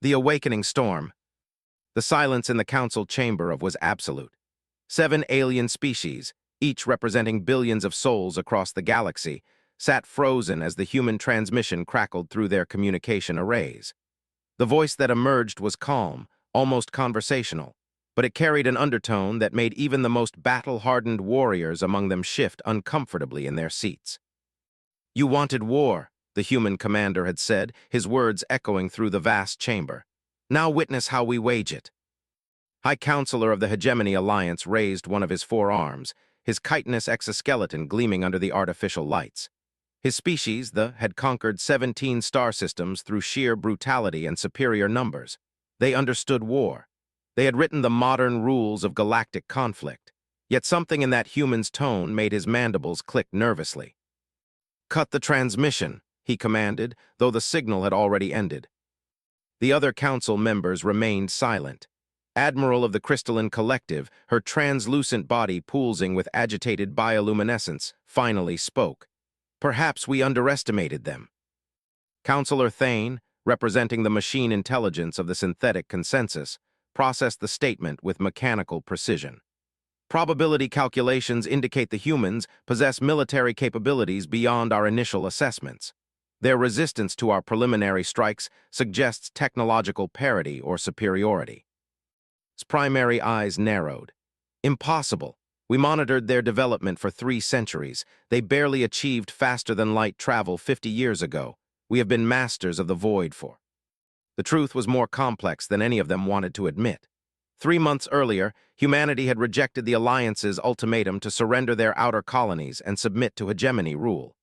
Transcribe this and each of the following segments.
The awakening storm. The silence in the council chamber was absolute. 7 alien species, each representing billions of souls across the galaxy, sat frozen as the human transmission crackled through their communication arrays. The voice that emerged was calm, almost conversational, but it carried an undertone that made even the most battle-hardened warriors among them shift uncomfortably in their seats. "You wanted war," the human commander had said, his words echoing through the vast chamber. "Now witness how we wage it." High Counselor of the Hegemony Alliance raised one of his 4 arms, his chitinous exoskeleton gleaming under the artificial lights. His species, had conquered 17 star systems through sheer brutality and superior numbers. They understood war. They had written the modern rules of galactic conflict. Yet something in that human's tone made his mandibles click nervously. "Cut the transmission," he commanded, though the signal had already ended. The other council members remained silent. Admiral of the Crystalline Collective, her translucent body pulsing with agitated bioluminescence, finally spoke. "Perhaps we underestimated them." Counselor Thane, representing the machine intelligence of the synthetic consensus, processed the statement with mechanical precision. "Probability calculations indicate the humans possess military capabilities beyond our initial assessments. Their resistance to our preliminary strikes suggests technological parity or superiority." His primary eyes narrowed. "Impossible. We monitored their development for 3 centuries. They barely achieved faster-than-light travel 50 years ago. We have been masters of the void for." The truth was more complex than any of them wanted to admit. 3 months earlier, humanity had rejected the Alliance's ultimatum to surrender their outer colonies and submit to hegemony rule.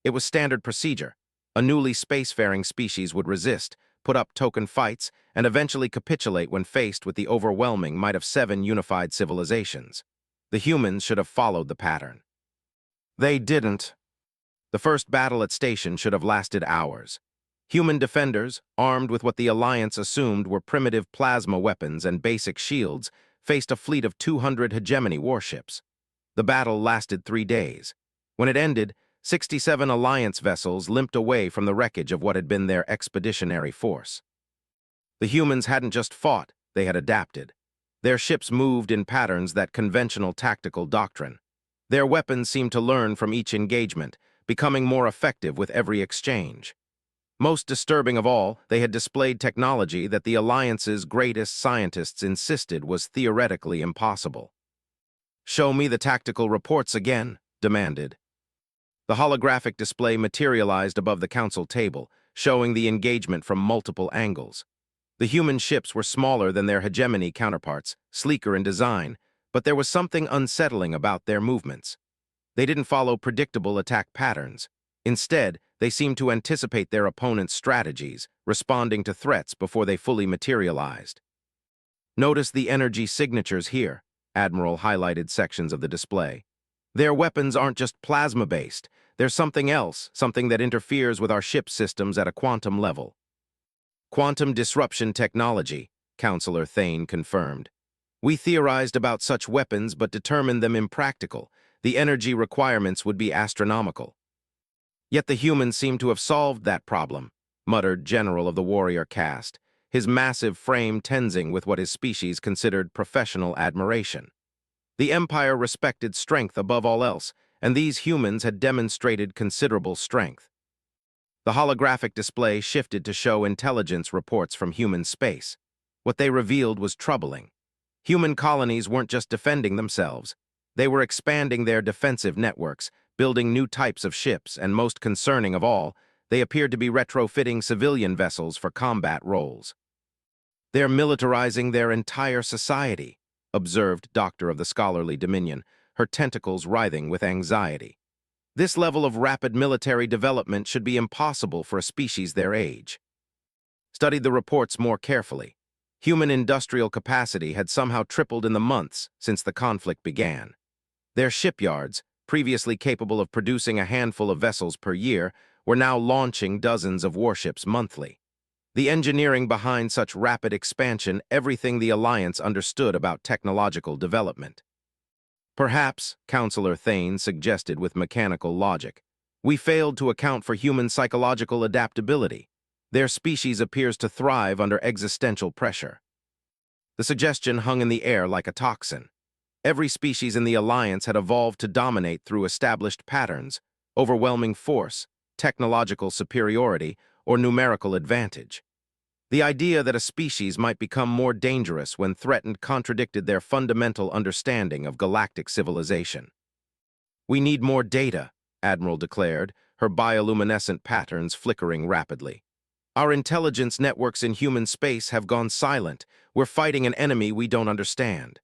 It was standard procedure. A newly spacefaring species would resist, put up token fights, and eventually capitulate when faced with the overwhelming might of 7 unified civilizations. The humans should have followed the pattern. They didn't. The first battle at Station should have lasted hours. Human defenders, armed with what the Alliance assumed were primitive plasma weapons and basic shields, faced a fleet of 200 hegemony warships. The battle lasted 3 days. When it ended, 67 Alliance vessels limped away from the wreckage of what had been their expeditionary force. The humans hadn't just fought, they had adapted. Their ships moved in patterns that conventional tactical doctrine. Their weapons seemed to learn from each engagement, becoming more effective with every exchange. Most disturbing of all, they had displayed technology that the Alliance's greatest scientists insisted was theoretically impossible. "Show me the tactical reports again," demanded. The holographic display materialized above the council table, showing the engagement from multiple angles. The human ships were smaller than their hegemony counterparts, sleeker in design, but there was something unsettling about their movements. They didn't follow predictable attack patterns. Instead, they seemed to anticipate their opponent's strategies, responding to threats before they fully materialized. "Notice the energy signatures here," Admiral highlighted sections of the display. "Their weapons aren't just plasma-based. There's something else, something that interferes with our ship systems at a quantum level." "Quantum disruption technology," Counselor Thane confirmed. "We theorized about such weapons but determined them impractical. The energy requirements would be astronomical." "Yet the humans seem to have solved that problem," muttered General of the Warrior Caste, his massive frame tensing with what his species considered professional admiration. The Empire respected strength above all else, and these humans had demonstrated considerable strength. The holographic display shifted to show intelligence reports from human space. What they revealed was troubling. Human colonies weren't just defending themselves. They were expanding their defensive networks, building new types of ships, and most concerning of all, they appeared to be retrofitting civilian vessels for combat roles. "They're militarizing their entire society," observed Doctor of the Scholarly Dominion, her tentacles writhing with anxiety. "This level of rapid military development should be impossible for a species their age." Studied the reports more carefully. Human industrial capacity had somehow tripled in the months since the conflict began. Their shipyards, previously capable of producing a handful of vessels per year, were now launching dozens of warships monthly. The engineering behind such rapid expansion, everything the Alliance understood about technological development. "Perhaps," Counselor Thane suggested with mechanical logic, "we failed to account for human psychological adaptability. Their species appears to thrive under existential pressure. The suggestion hung in the air like a toxin. Every species in the Alliance had evolved to dominate through established patterns, overwhelming force, technological superiority, or numerical advantage. The idea that a species might become more dangerous when threatened contradicted their fundamental understanding of galactic civilization. "We need more data," Admiral declared, her bioluminescent patterns flickering rapidly. "Our intelligence networks in human space have gone silent. We're fighting an enemy we don't understand."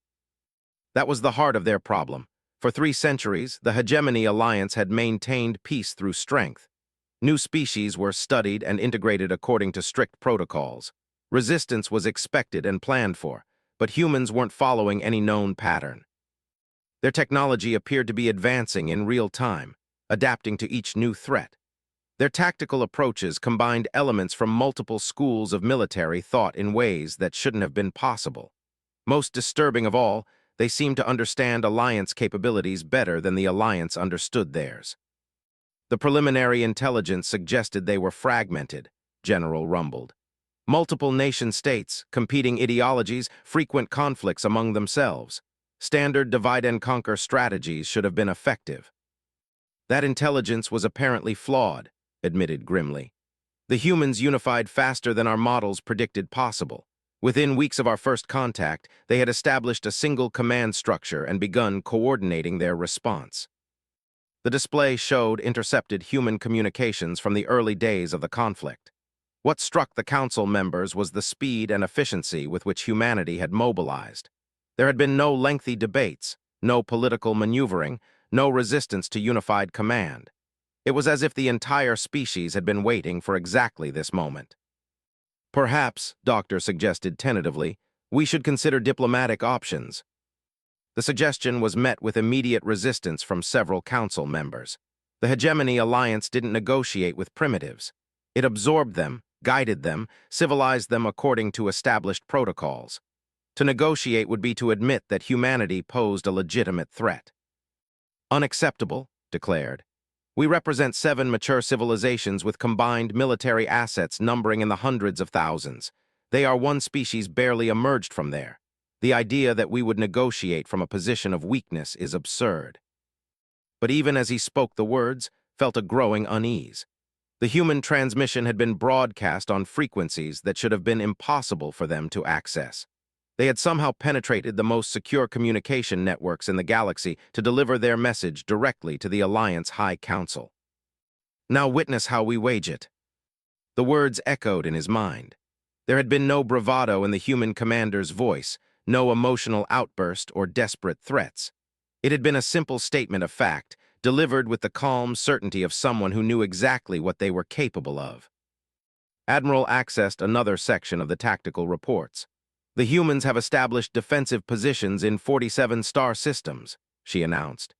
That was the heart of their problem. For 3 centuries, the Hegemony Alliance had maintained peace through strength. New species were studied and integrated according to strict protocols. Resistance was expected and planned for, but humans weren't following any known pattern. Their technology appeared to be advancing in real time, adapting to each new threat. Their tactical approaches combined elements from multiple schools of military thought in ways that shouldn't have been possible. Most disturbing of all, they seemed to understand Alliance capabilities better than the Alliance understood theirs. "The preliminary intelligence suggested they were fragmented," General rumbled. "Multiple nation-states, competing ideologies, frequent conflicts among themselves. Standard divide-and-conquer strategies should have been effective." "That intelligence was apparently flawed," admitted grimly. "The humans unified faster than our models predicted possible. Within weeks of our first contact, they had established a single command structure and begun coordinating their response." The display showed intercepted human communications from the early days of the conflict. What struck the council members was the speed and efficiency with which humanity had mobilized. There had been no lengthy debates, no political maneuvering, no resistance to unified command. It was as if the entire species had been waiting for exactly this moment. "Perhaps," Doctor suggested tentatively, "we should consider diplomatic options." The suggestion was met with immediate resistance from several council members. The Hegemony Alliance didn't negotiate with primitives. It absorbed them, guided them, civilized them according to established protocols. To negotiate would be to admit that humanity posed a legitimate threat. "Unacceptable," declared. "We represent 7 mature civilizations with combined military assets numbering in the hundreds of thousands. They are one species barely emerged from there. The idea that we would negotiate from a position of weakness is absurd." But even as he spoke the words, felt a growing unease. The human transmission had been broadcast on frequencies that should have been impossible for them to access. They had somehow penetrated the most secure communication networks in the galaxy to deliver their message directly to the Alliance High Council. "Now witness how we wage it." The words echoed in his mind. There had been no bravado in the human commander's voice, no emotional outburst or desperate threats. It had been a simple statement of fact, delivered with the calm certainty of someone who knew exactly what they were capable of. Admiral accessed another section of the tactical reports. "The humans have established defensive positions in 47 star systems," she announced.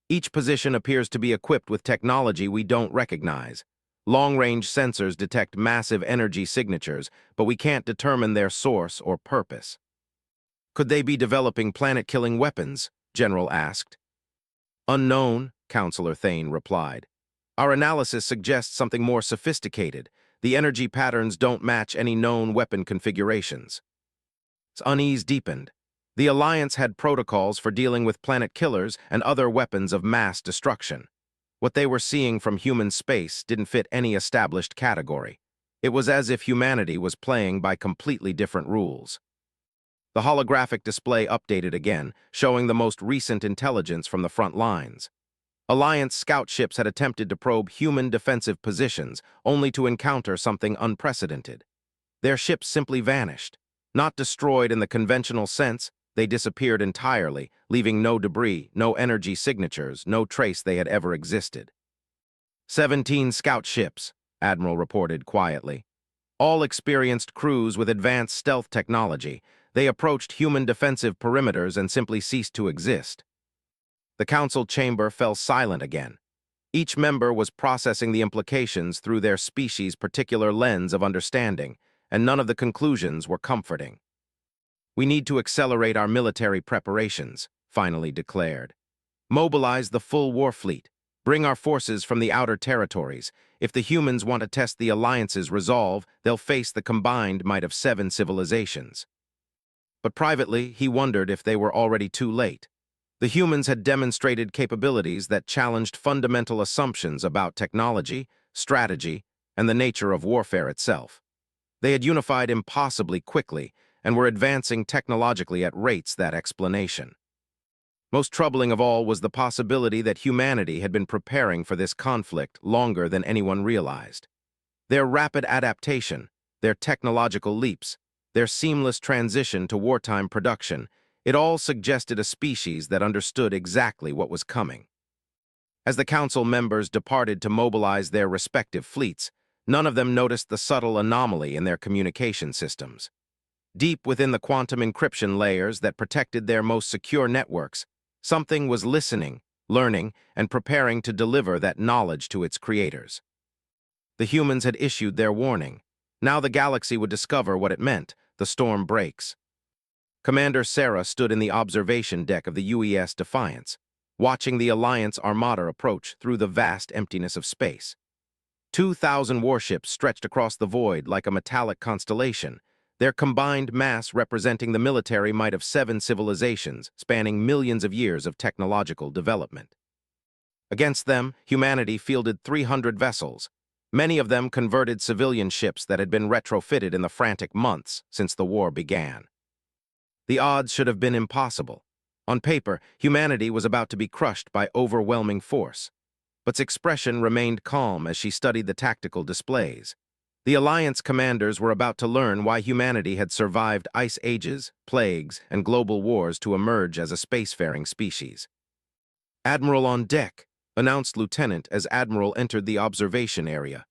"Each position appears to be equipped with technology we don't recognize. Long-range sensors detect massive energy signatures, but we can't determine their source or purpose." "Could they be developing planet-killing weapons?" General asked. "Unknown," Counselor Thane replied. "Our analysis suggests something more sophisticated. The energy patterns don't match any known weapon configurations." Unease deepened. The Alliance had protocols for dealing with planet killers and other weapons of mass destruction. What they were seeing from human space didn't fit any established category. It was as if humanity was playing by completely different rules. The holographic display updated again, showing the most recent intelligence from the front lines. Alliance scout ships had attempted to probe human defensive positions, only to encounter something unprecedented. Their ships simply vanished. Not destroyed in the conventional sense, they disappeared entirely, leaving no debris, no energy signatures, no trace they had ever existed. 17 scout ships, Admiral reported quietly. All experienced crews with advanced stealth technology. They approached human defensive perimeters and simply ceased to exist. The council chamber fell silent again. Each member was processing the implications through their species' particular lens of understanding, and none of the conclusions were comforting. "We need to accelerate our military preparations," finally declared. "Mobilize the full war fleet. Bring our forces from the outer territories. If the humans want to test the Alliance's resolve, they'll face the combined might of 7 civilizations. But privately, he wondered if they were already too late. The humans had demonstrated capabilities that challenged fundamental assumptions about technology, strategy, and the nature of warfare itself. They had unified impossibly quickly and were advancing technologically at rates that explanation. Most troubling of all was the possibility that humanity had been preparing for this conflict longer than anyone realized. Their rapid adaptation, their technological leaps, their seamless transition to wartime production, it all suggested a species that understood exactly what was coming. As the council members departed to mobilize their respective fleets, none of them noticed the subtle anomaly in their communication systems. Deep within the quantum encryption layers that protected their most secure networks, something was listening, learning, and preparing to deliver that knowledge to its creators. The humans had issued their warning. Now the galaxy would discover what it meant. The storm breaks. Commander Sarah stood in the observation deck of the UES Defiance, watching the Alliance armada approach through the vast emptiness of space. 2,000 warships stretched across the void like a metallic constellation, their combined mass representing the military might of 7 civilizations spanning millions of years of technological development. Against them, humanity fielded 300 vessels, many of them converted civilian ships that had been retrofitted in the frantic months since the war began. The odds should have been impossible. On paper, humanity was about to be crushed by overwhelming force, but its expression remained calm as she studied the tactical displays. The Alliance commanders were about to learn why humanity had survived ice ages, plagues, and global wars to emerge as a spacefaring species. "Admiral on deck," announced Lieutenant as Admiral entered the observation area.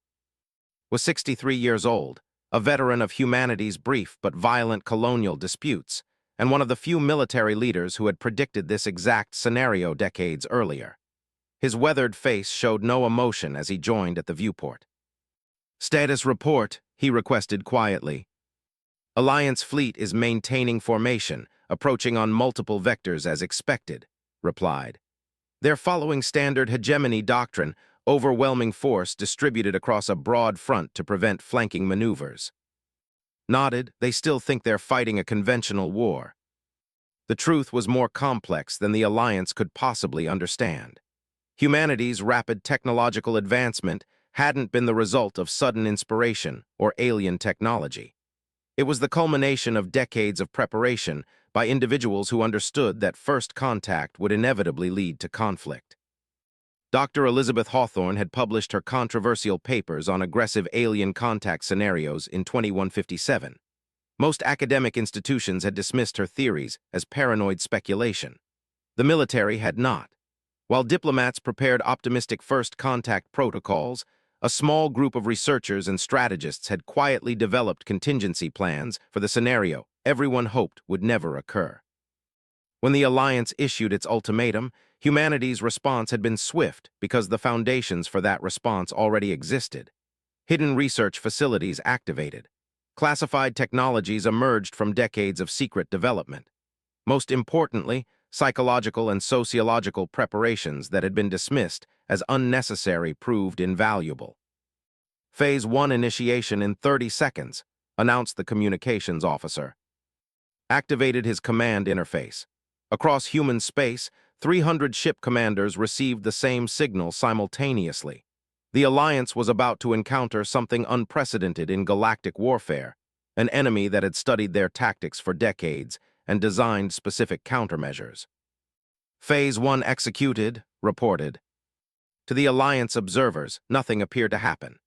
Was 63 years old, a veteran of humanity's brief but violent colonial disputes, and one of the few military leaders who had predicted this exact scenario decades earlier. His weathered face showed no emotion as he joined at the viewport. "Status report," he requested quietly. "Alliance fleet is maintaining formation, approaching on multiple vectors as expected," replied. "They're following standard hegemony doctrine, overwhelming force distributed across a broad front to prevent flanking maneuvers." Nodded, they still think they're fighting a conventional war. The truth was more complex than the Alliance could possibly understand. Humanity's rapid technological advancement hadn't been the result of sudden inspiration or alien technology. It was the culmination of decades of preparation by individuals who understood that first contact would inevitably lead to conflict. Dr. Elizabeth Hawthorne had published her controversial papers on aggressive alien contact scenarios in 2157. Most academic institutions had dismissed her theories as paranoid speculation. The military had not. While diplomats prepared optimistic first contact protocols, a small group of researchers and strategists had quietly developed contingency plans for the scenario everyone hoped would never occur. When the Alliance issued its ultimatum, humanity's response had been swift because the foundations for that response already existed. Hidden research facilities activated. Classified technologies emerged from decades of secret development. Most importantly, psychological and sociological preparations that had been dismissed as unnecessary proved invaluable. "Phase 1 initiation in 30 seconds, announced the communications officer. Activated his command interface. Across human space, 300 ship commanders received the same signal simultaneously. The Alliance was about to encounter something unprecedented in galactic warfare, an enemy that had studied their tactics for decades and designed specific countermeasures. "Phase 1 executed," reported. To the Alliance observers, nothing appeared to happen.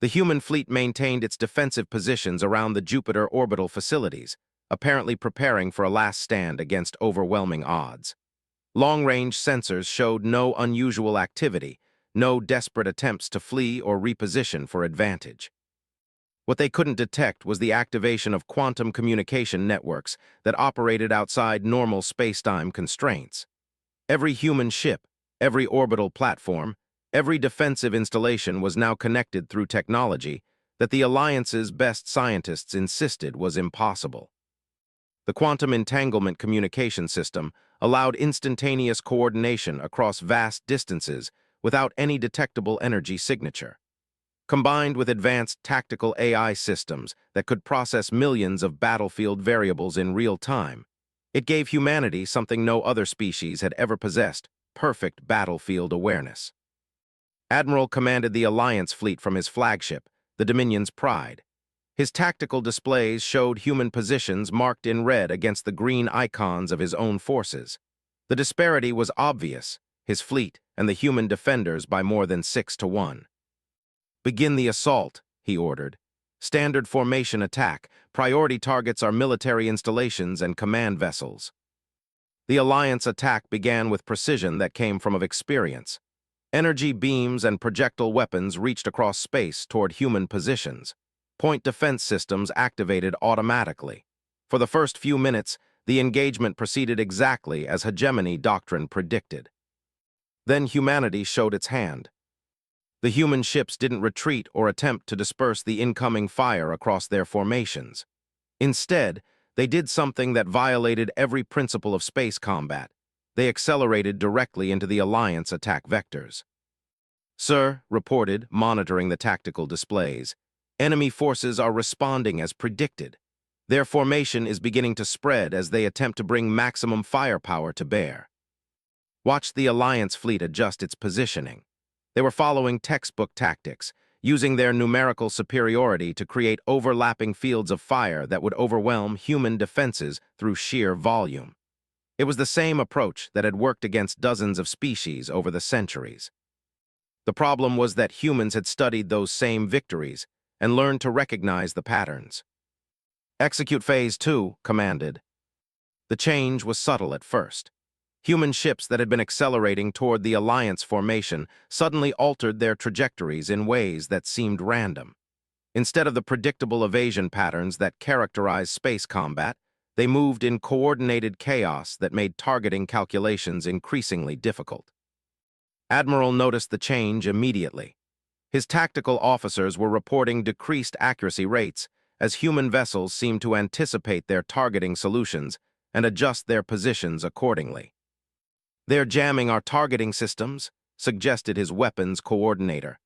The human fleet maintained its defensive positions around the Jupiter orbital facilities, apparently preparing for a last stand against overwhelming odds. Long-range sensors showed no unusual activity, no desperate attempts to flee or reposition for advantage. What they couldn't detect was the activation of quantum communication networks that operated outside normal space-time constraints. Every human ship, every orbital platform, every defensive installation was now connected through technology that the Alliance's best scientists insisted was impossible. The quantum entanglement communication system allowed instantaneous coordination across vast distances without any detectable energy signature. Combined with advanced tactical AI systems that could process millions of battlefield variables in real time, it gave humanity something no other species had ever possessed: perfect battlefield awareness. Admiral commanded the Alliance fleet from his flagship, the Dominion's Pride. His tactical displays showed human positions marked in red against the green icons of his own forces. The disparity was obvious: his fleet and the human defenders by more than 6-1. "Begin the assault," he ordered. "Standard formation attack. Priority targets are military installations and command vessels." The Alliance attack began with precision that came from experience. Energy beams and projectile weapons reached across space toward human positions. Point defense systems activated automatically. For the first few minutes, the engagement proceeded exactly as hegemony doctrine predicted. Then humanity showed its hand. The human ships didn't retreat or attempt to disperse the incoming fire across their formations. Instead, they did something that violated every principle of space combat. They accelerated directly into the Alliance attack vectors. "Sir," reported, monitoring the tactical displays, "enemy forces are responding as predicted. Their formation is beginning to spread as they attempt to bring maximum firepower to bear." Watch the Alliance fleet adjust its positioning. They were following textbook tactics, using their numerical superiority to create overlapping fields of fire that would overwhelm human defenses through sheer volume. It was the same approach that had worked against dozens of species over the centuries. The problem was that humans had studied those same victories and learned to recognize the patterns. "Execute Phase 2, commanded." The change was subtle at first. Human ships that had been accelerating toward the Alliance formation suddenly altered their trajectories in ways that seemed random. Instead of the predictable evasion patterns that characterize space combat, they moved in coordinated chaos that made targeting calculations increasingly difficult. Admiral noticed the change immediately. His tactical officers were reporting decreased accuracy rates as human vessels seemed to anticipate their targeting solutions and adjust their positions accordingly. "They're jamming our targeting systems," suggested his weapons coordinator.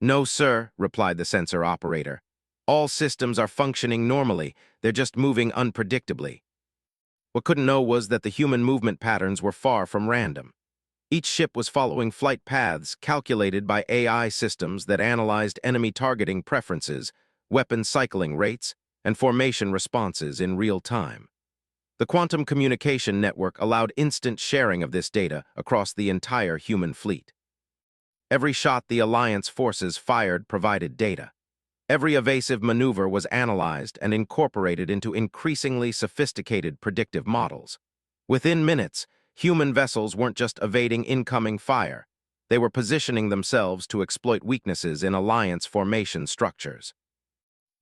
"No, sir," replied the sensor operator. "All systems are functioning normally, they're just moving unpredictably." What couldn't know was that the human movement patterns were far from random. Each ship was following flight paths calculated by AI systems that analyzed enemy targeting preferences, weapon cycling rates, and formation responses in real time. The quantum communication network allowed instant sharing of this data across the entire human fleet. Every shot the Alliance forces fired provided data. Every evasive maneuver was analyzed and incorporated into increasingly sophisticated predictive models. Within minutes, human vessels weren't just evading incoming fire. They were positioning themselves to exploit weaknesses in Alliance formation structures.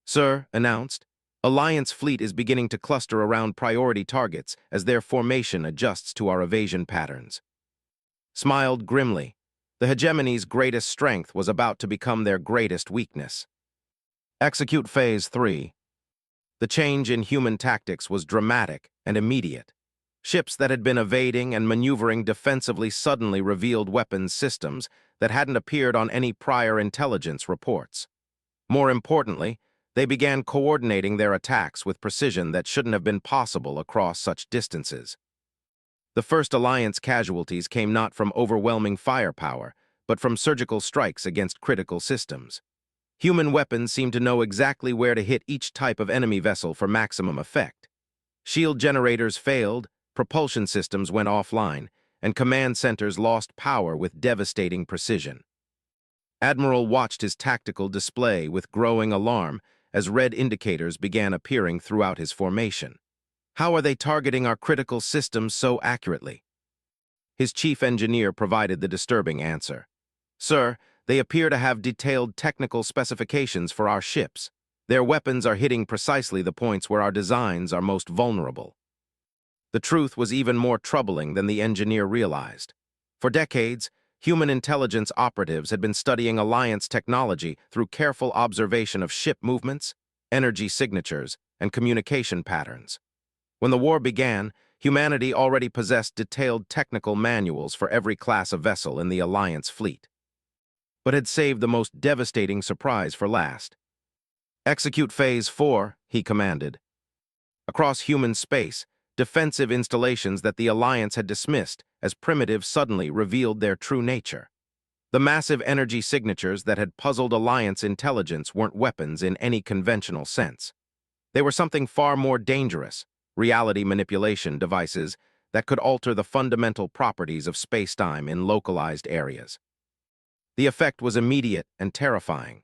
"Sir," announced, "Alliance fleet is beginning to cluster around priority targets as their formation adjusts to our evasion patterns." Smiled grimly. The hegemony's greatest strength was about to become their greatest weakness. "Execute Phase 3. The change in human tactics was dramatic and immediate. Ships that had been evading and maneuvering defensively suddenly revealed weapons systems that hadn't appeared on any prior intelligence reports. More importantly, they began coordinating their attacks with precision that shouldn't have been possible across such distances. The first Alliance casualties came not from overwhelming firepower, but from surgical strikes against critical systems. Human weapons seemed to know exactly where to hit each type of enemy vessel for maximum effect. Shield generators failed, propulsion systems went offline, and command centers lost power with devastating precision. Admiral watched his tactical display with growing alarm as red indicators began appearing throughout his formation. "How are they targeting our critical systems so accurately?" His chief engineer provided the disturbing answer. "Sir, they appear to have detailed technical specifications for our ships. Their weapons are hitting precisely the points where our designs are most vulnerable." The truth was even more troubling than the engineer realized. For decades, human intelligence operatives had been studying Alliance technology through careful observation of ship movements, energy signatures, and communication patterns. When the war began, humanity already possessed detailed technical manuals for every class of vessel in the Alliance fleet, but had saved the most devastating surprise for last. "Execute Phase 4, he commanded. Across human space, defensive installations that the Alliance had dismissed as primitive suddenly revealed their true nature. The massive energy signatures that had puzzled Alliance intelligence weren't weapons in any conventional sense. They were something far more dangerous, reality manipulation devices that could alter the fundamental properties of space-time in localized areas. The effect was immediate and terrifying.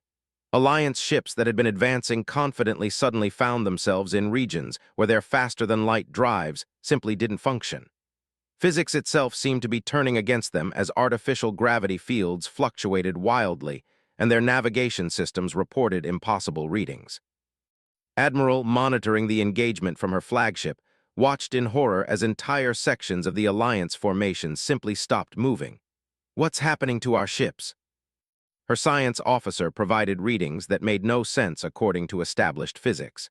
Alliance ships that had been advancing confidently suddenly found themselves in regions where their faster-than-light drives simply didn't function. Physics itself seemed to be turning against them as artificial gravity fields fluctuated wildly, and their navigation systems reported impossible readings. Admiral, monitoring the engagement from her flagship, watched in horror as entire sections of the Alliance formation simply stopped moving. "What's happening to our ships?" Her science officer provided readings that made no sense according to established physics.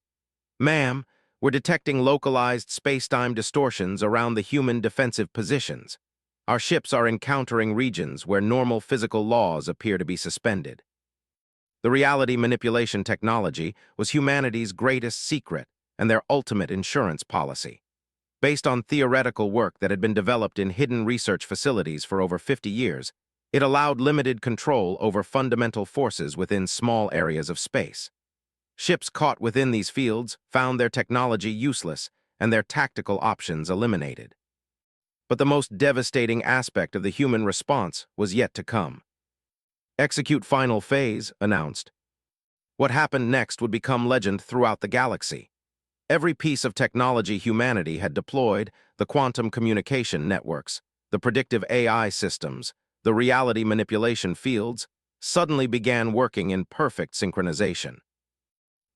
"Ma'am, we're detecting localized space-time distortions around the human defensive positions. Our ships are encountering regions where normal physical laws appear to be suspended." The reality manipulation technology was humanity's greatest secret and their ultimate insurance policy. Based on theoretical work that had been developed in hidden research facilities for over 50 years, it allowed limited control over fundamental forces within small areas of space. Ships caught within these fields found their technology useless and their tactical options eliminated. But the most devastating aspect of the human response was yet to come. "Execute Final Phase," announced. What happened next would become legend throughout the galaxy. Every piece of technology humanity had deployed, the quantum communication networks, the predictive AI systems, the reality manipulation fields, suddenly began working in perfect synchronization.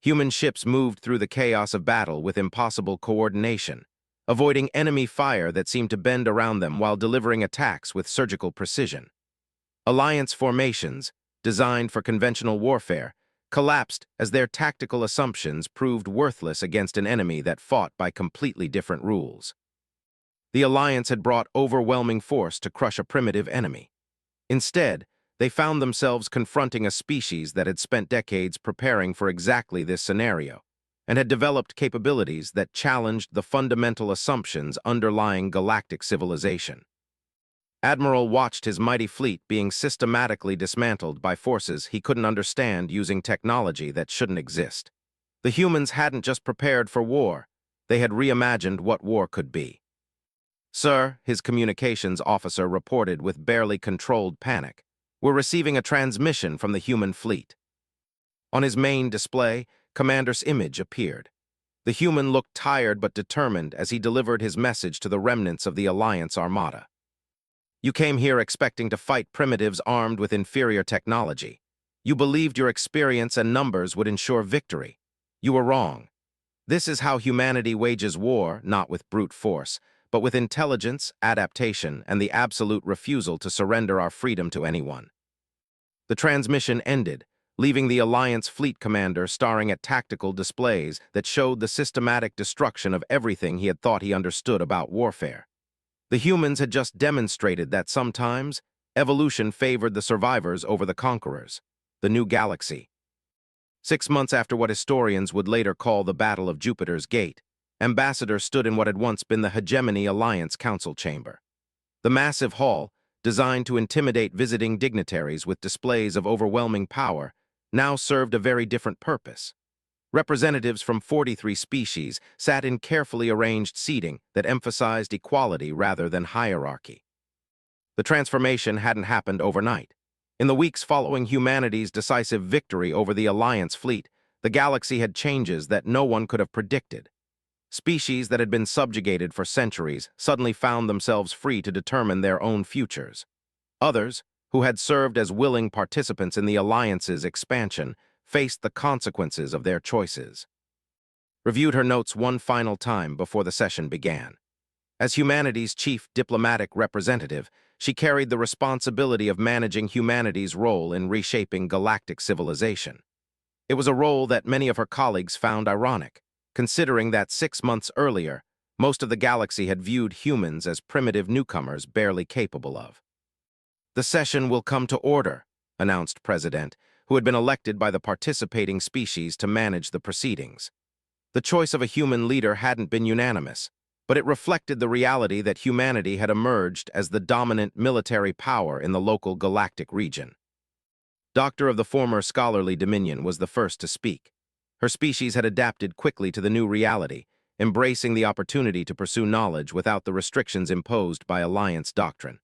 Human ships moved through the chaos of battle with impossible coordination, avoiding enemy fire that seemed to bend around them while delivering attacks with surgical precision. Alliance formations, designed for conventional warfare, collapsed as their tactical assumptions proved worthless against an enemy that fought by completely different rules. The Alliance had brought overwhelming force to crush a primitive enemy. Instead, they found themselves confronting a species that had spent decades preparing for exactly this scenario, and had developed capabilities that challenged the fundamental assumptions underlying galactic civilization. Admiral watched his mighty fleet being systematically dismantled by forces he couldn't understand using technology that shouldn't exist. The humans hadn't just prepared for war, they had reimagined what war could be. "Sir," his communications officer reported with barely controlled panic, "we're receiving a transmission from the human fleet." On his main display, Commander's image appeared. The human looked tired but determined as he delivered his message to the remnants of the Alliance Armada. "You came here expecting to fight primitives armed with inferior technology. You believed your experience and numbers would ensure victory. You were wrong. This is how humanity wages war, not with brute force, but with intelligence, adaptation, and the absolute refusal to surrender our freedom to anyone." The transmission ended, leaving the Alliance fleet commander staring at tactical displays that showed the systematic destruction of everything he had thought he understood about warfare. The humans had just demonstrated that sometimes evolution favored the survivors over the conquerors. The new galaxy. 6 months after what historians would later call the Battle of Jupiter's Gate, ambassadors stood in what had once been the Hegemony Alliance Council chamber. The massive hall, designed to intimidate visiting dignitaries with displays of overwhelming power, now served a very different purpose. Representatives from 43 species sat in carefully arranged seating that emphasized equality rather than hierarchy. The transformation hadn't happened overnight. In the weeks following humanity's decisive victory over the Alliance fleet, the galaxy had changes that no one could have predicted. Species that had been subjugated for centuries suddenly found themselves free to determine their own futures. Others, who had served as willing participants in the Alliance's expansion, faced the consequences of their choices. Reviewed her notes one final time before the session began. As humanity's chief diplomatic representative, she carried the responsibility of managing humanity's role in reshaping galactic civilization. It was a role that many of her colleagues found ironic, considering that 6 months earlier, Most of the galaxy had viewed humans as primitive newcomers barely capable of. "The session will come to order," announced President, who had been elected by the participating species to manage the proceedings. The choice of a human leader hadn't been unanimous, but it reflected the reality that humanity had emerged as the dominant military power in the local galactic region. Doctor of the former scholarly dominion was the first to speak. Her species had adapted quickly to the new reality, embracing the opportunity to pursue knowledge without the restrictions imposed by Alliance doctrine.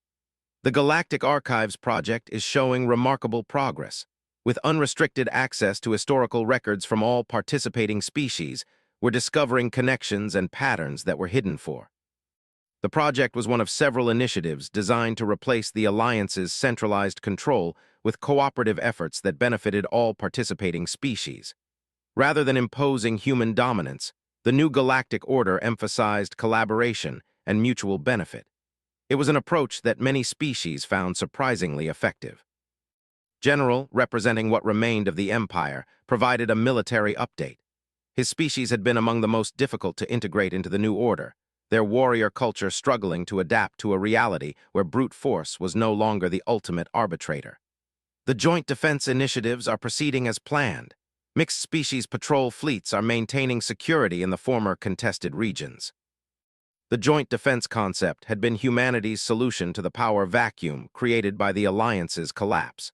"The Galactic Archives project is showing remarkable progress. With unrestricted access to historical records from all participating species, we're discovering connections and patterns that were hidden for." The project was one of several initiatives designed to replace the Alliance's centralized control with cooperative efforts that benefited all participating species. Rather than imposing human dominance, the new galactic order emphasized collaboration and mutual benefit. It was an approach that many species found surprisingly effective. General, representing what remained of the Empire, provided a military update. His species had been among the most difficult to integrate into the new order, their warrior culture struggling to adapt to a reality where brute force was no longer the ultimate arbitrator. "The joint defense initiatives are proceeding as planned. Mixed species patrol fleets are maintaining security in the former contested regions." The joint defense concept had been humanity's solution to the power vacuum created by the Alliance's collapse.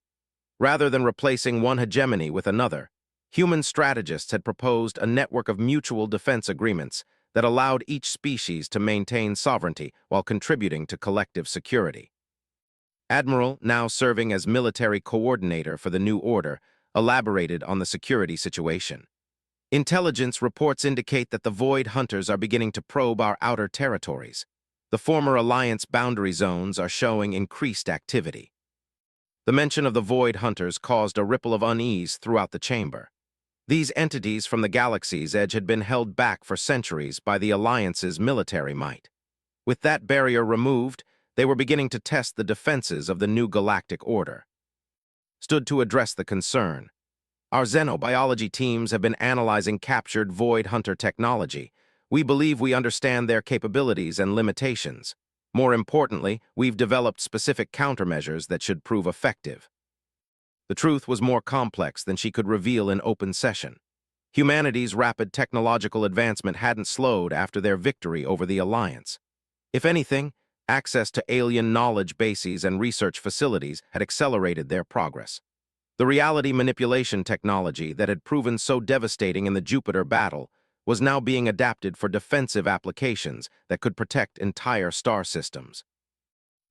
Rather than replacing one hegemony with another, human strategists had proposed a network of mutual defense agreements that allowed each species to maintain sovereignty while contributing to collective security. Admiral, now serving as military coordinator for the new order, elaborated on the security situation. "Intelligence reports indicate that the Void Hunters are beginning to probe our outer territories. The former Alliance boundary zones are showing increased activity." The mention of the Void Hunters caused a ripple of unease throughout the chamber. These entities from the galaxy's edge had been held back for centuries by the Alliance's military might. With that barrier removed, they were beginning to test the defenses of the new galactic order. Stood to address the concern. "Our xenobiology teams have been analyzing captured Void Hunter technology. We believe we understand their capabilities and limitations. More importantly, we've developed specific countermeasures that should prove effective." The truth was more complex than she could reveal in open session. Humanity's rapid technological advancement hadn't slowed after their victory over the Alliance. If anything, access to alien knowledge bases and research facilities had accelerated their progress. The reality manipulation technology that had proven so devastating in the Jupiter battle was now being adapted for defensive applications that could protect entire star systems.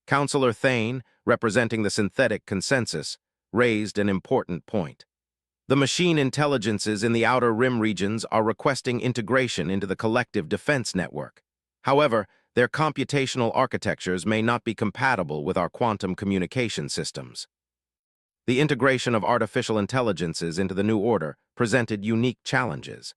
Counselor Thane, representing the synthetic consensus, raised an important point. "The machine intelligences in the Outer Rim regions are requesting integration into the collective defense network. However, their computational architectures may not be compatible with our quantum communication systems." The integration of artificial intelligences into the new order presented unique challenges.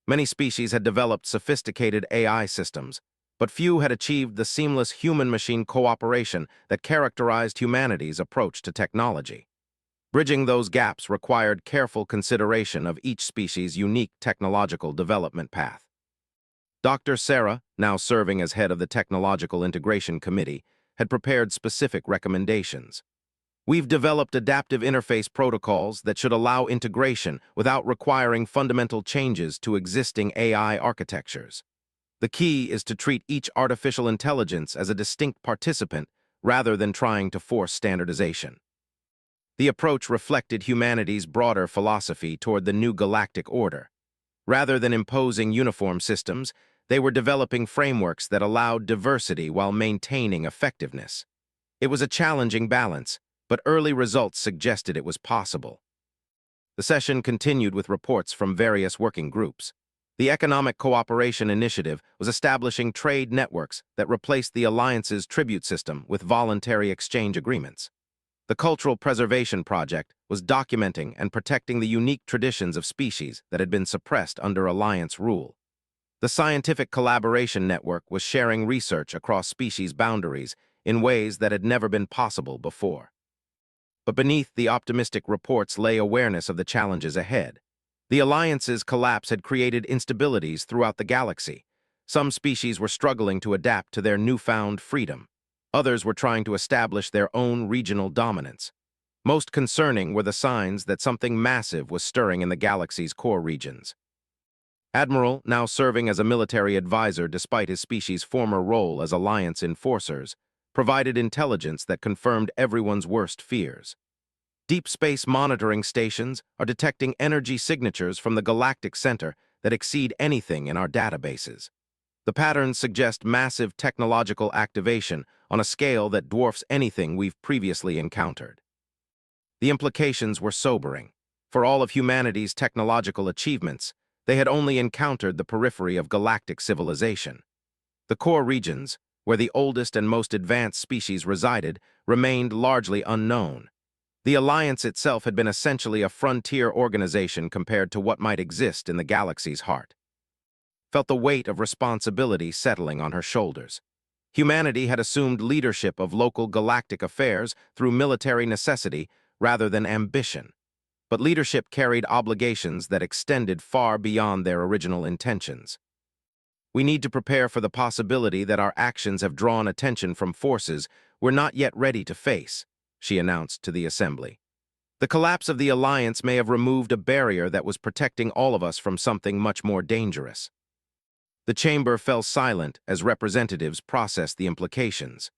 Many species had developed sophisticated AI systems, but few had achieved the seamless human-machine cooperation that characterized humanity's approach to technology. Bridging those gaps required careful consideration of each species' unique technological development path. Dr. Sarah, now serving as head of the Technological Integration Committee, had prepared specific recommendations. "We've developed adaptive interface protocols that should allow integration without requiring fundamental changes to existing AI architectures. The key is to treat each artificial intelligence as a distinct participant rather than trying to force standardization." The approach reflected humanity's broader philosophy toward the new galactic order. Rather than imposing uniform systems, they were developing frameworks that allowed diversity while maintaining effectiveness. It was a challenging balance, but early results suggested it was possible. The session continued with reports from various working groups. The Economic Cooperation Initiative was establishing trade networks that replaced the Alliance's tribute system with voluntary exchange agreements. The Cultural Preservation Project was documenting and protecting the unique traditions of species that had been suppressed under Alliance rule. The Scientific Collaboration Network was sharing research across species boundaries in ways that had never been possible before. But beneath the optimistic reports lay awareness of the challenges ahead. The Alliance's collapse had created instabilities throughout the galaxy. Some species were struggling to adapt to their newfound freedom. Others were trying to establish their own regional dominance. Most concerning were the signs that something massive was stirring in the galaxy's core regions. Admiral, now serving as a military advisor despite his species' former role as alliance enforcers, provided intelligence that confirmed everyone's worst fears. Deep space monitoring stations are detecting energy signatures from the galactic center that exceed anything in our databases. The patterns suggest massive technological activation on a scale that dwarfs anything we've previously encountered. The implications were sobering. For all of humanity's technological achievements, they had only encountered the periphery of galactic civilization. The core regions, where the oldest and most advanced species resided, remained largely unknown. The Alliance itself had been essentially a frontier organization compared to what might exist in the galaxy's heart. Felt the weight of responsibility settling on her shoulders. Humanity had assumed leadership of local galactic affairs through military necessity rather than ambition. But leadership carried obligations that extended far beyond their original intentions. We need to prepare for the possibility that our actions have drawn attention from forces we're not yet ready to face, she announced to the Assembly. The collapse of the Alliance may have removed a barrier that was protecting all of us from something much more dangerous. The chamber fell silent as representatives processed the implications.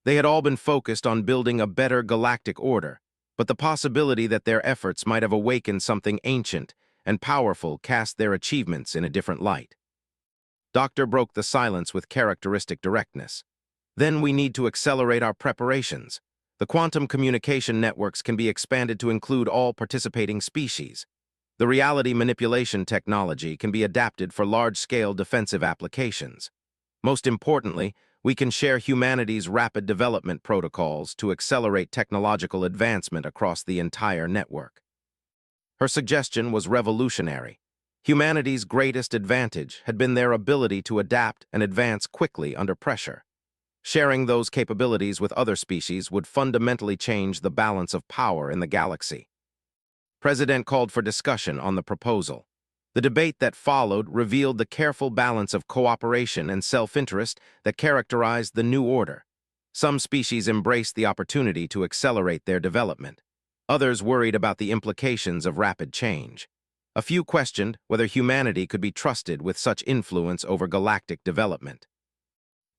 They had all been focused on building a better galactic order, but the possibility that their efforts might have awakened something ancient and powerful cast their achievements in a different light. Doctor broke the silence with characteristic directness. Then we need to accelerate our preparations. The quantum communication networks can be expanded to include all participating species. The reality manipulation technology can be adapted for large-scale defensive applications. Most importantly, we can share humanity's rapid development protocols to accelerate technological advancement across the entire network. Her suggestion was revolutionary. Humanity's greatest advantage had been their ability to adapt and advance quickly under pressure. Sharing those capabilities with other species would fundamentally change the balance of power in the galaxy. President called for discussion on the proposal. The debate that followed revealed the careful balance of cooperation and self-interest that characterized the new order. Some species embraced the opportunity to accelerate their development. Others worried about the implications of rapid change. A few questioned whether humanity could be trusted with such influence over galactic development.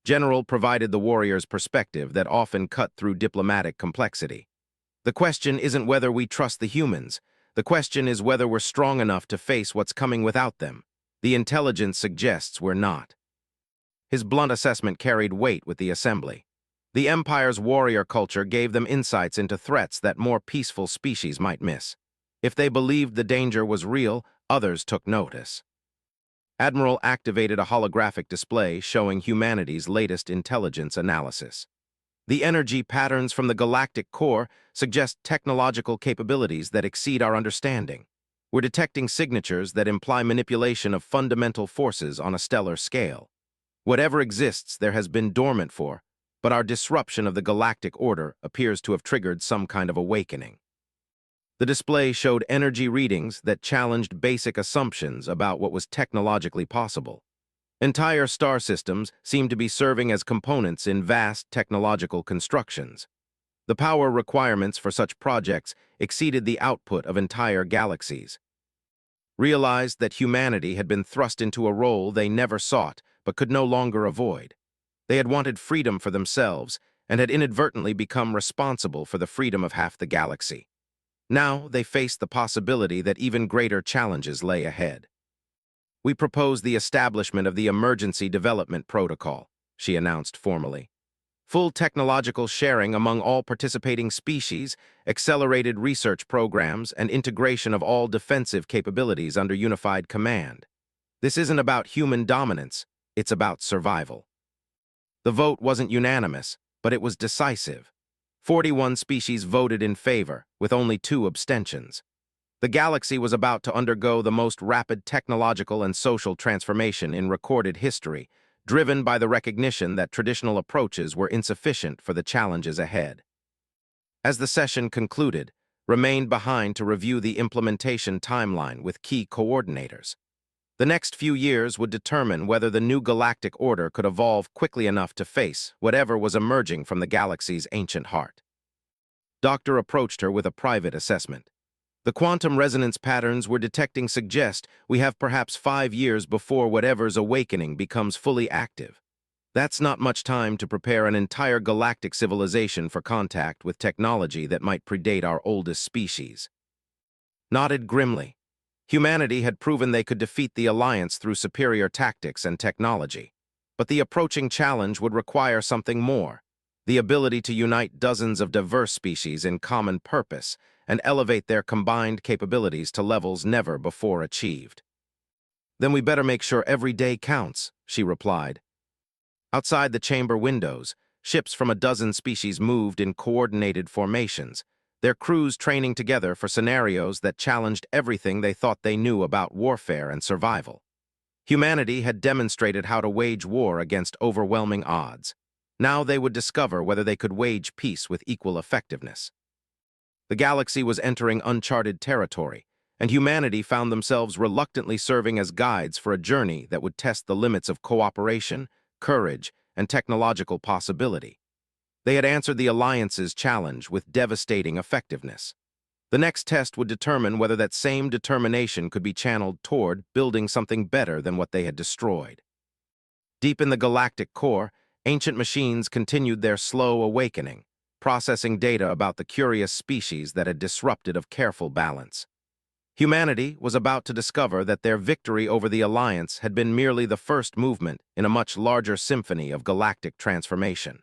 General provided the warrior's perspective that often cut through diplomatic complexity. The question isn't whether we trust the humans. The question is whether we're strong enough to face what's coming without them. The intelligence suggests we're not. His blunt assessment carried weight with the Assembly. The Empire's warrior culture gave them insights into threats that more peaceful species might miss. If they believed the danger was real, others took notice. Admiral activated a holographic display showing humanity's latest intelligence analysis. The energy patterns from the galactic core suggest technological capabilities that exceed our understanding. We're detecting signatures that imply manipulation of fundamental forces on a stellar scale. Whatever exists there has been dormant for, but our disruption of the galactic order appears to have triggered some kind of awakening. The display showed energy readings that challenged basic assumptions about what was technologically possible. Entire star systems seemed to be serving as components in vast technological constructions. The power requirements for such projects exceeded the output of entire galaxies. Realized that humanity had been thrust into a role they never sought but could no longer avoid. They had wanted freedom for themselves and had inadvertently become responsible for the freedom of half the galaxy. Now they faced the possibility that even greater challenges lay ahead. We propose the establishment of the Emergency Development Protocol, she announced formally. Full technological sharing among all participating species, accelerated research programs, and integration of all defensive capabilities under unified command. This isn't about human dominance, it's about survival. The vote wasn't unanimous, but it was decisive. 41 species voted in favor, with only 2 abstentions. The galaxy was about to undergo the most rapid technological and social transformation in recorded history, driven by the recognition that traditional approaches were insufficient for the challenges ahead. As the session concluded, remained behind to review the implementation timeline with key coordinators. The next few years would determine whether the new galactic order could evolve quickly enough to face whatever was emerging from the galaxy's ancient heart. Doctor approached her with a private assessment. The quantum resonance patterns we're detecting suggest we have perhaps 5 years before whatever's awakening becomes fully active. That's not much time to prepare an entire galactic civilization for contact with technology that might predate our oldest species. Nodded grimly. Humanity had proven they could defeat the Alliance through superior tactics and technology. But the approaching challenge would require something more: the ability to unite dozens of diverse species in common purpose and elevate their combined capabilities to levels never before achieved. "Then we better make sure every day counts," she replied. Outside the chamber windows, ships from a dozen species moved in coordinated formations, their crews training together for scenarios that challenged everything they thought they knew about warfare and survival. Humanity had demonstrated how to wage war against overwhelming odds. Now they would discover whether they could wage peace with equal effectiveness. The galaxy was entering uncharted territory, and humanity found themselves reluctantly serving as guides for a journey that would test the limits of cooperation, courage, and technological possibility. They had answered the Alliance's challenge with devastating effectiveness. The next test would determine whether that same determination could be channeled toward building something better than what they had destroyed. Deep in the galactic core, ancient machines continued their slow awakening, processing data about the curious species that had disrupted a careful balance. Humanity was about to discover that their victory over the Alliance had been merely the first movement in a much larger symphony of galactic transformation.